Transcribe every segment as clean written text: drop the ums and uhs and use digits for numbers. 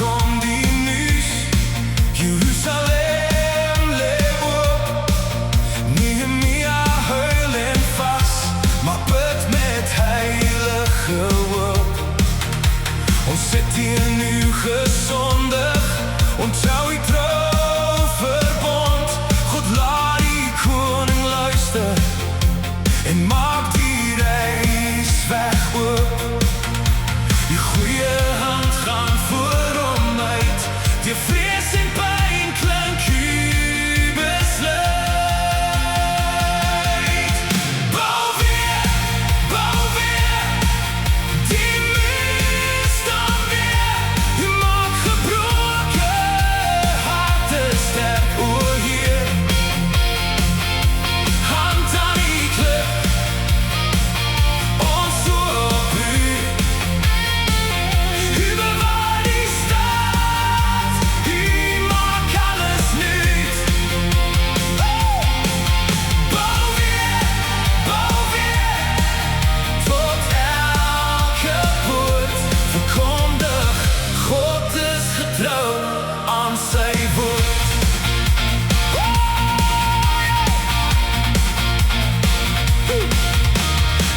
Kom die nuus, Jerusalem leef op. Nehemia huil en vas, maar bid met heilige hoop. Ons sit hier nu gesondig, onthou die trouw verbond. God laat die koning luister en maak die reis weg oop. Die goeie hand gaan voor, die vrees en pijn klink u besluit. Bouw weer, die muur staan weer. U maakt gebroken harten sterk, o Heer. Hand aan die klip, ons oor op u. U bewaart die stad, u maakt alles nuut. Bouw weer, tot elke poort. Verkondig, God is getrouw aan sy woord.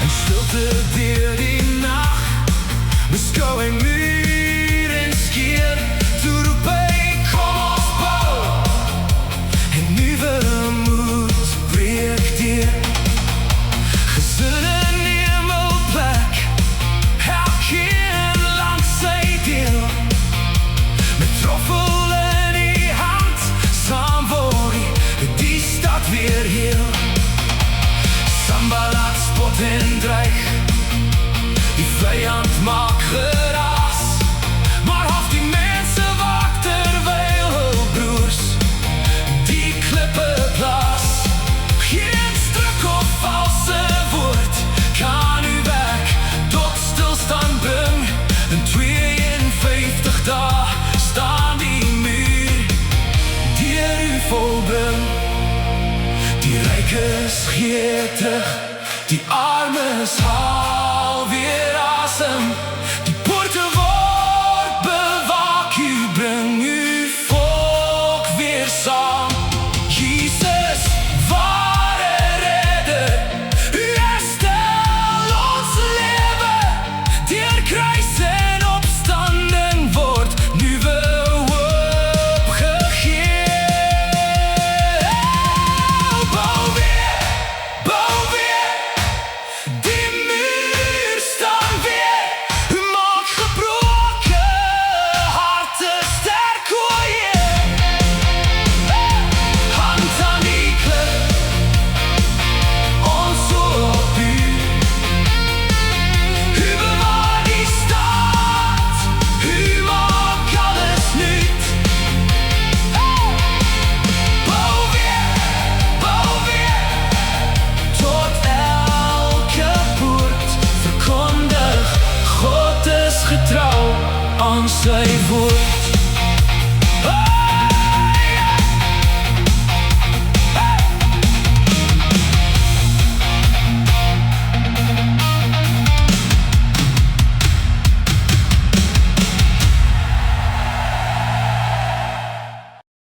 En stilte deur die nacht, beschouw en muur en skier. Toe roep hy, kom ons bou, en nuwe moed breek deur. Gesinne neem hul plek, elkeen langs sy deel. Met troffel in die hand, saam word die stad weer heel. Sanballat spot en dreig, die vijand maak geraas. Maar half die mense waak terwyl hul broers die klippe plaas. Geen struk of valse woord kan u werk tot stilstand bring. In 52 dae staan die muur deur u volbring. Die rykes gee terug, die armes haal weer asem. Die poorte word bewaak, u bring u volk weer saam. Jesus, ware redder, u herstel ons lewe. Deur kruis en opstanding word nuwe hoop gegee. Bouw weer, die muur staan weer. U maakt gebroken harten sterk, o Heer. Hand aan die klip, ons oor op u. U bewaart die stad, u maakt alles nuut. Bouw weer, tot elke poort. Verkondig, God is getrouw aan sy woord.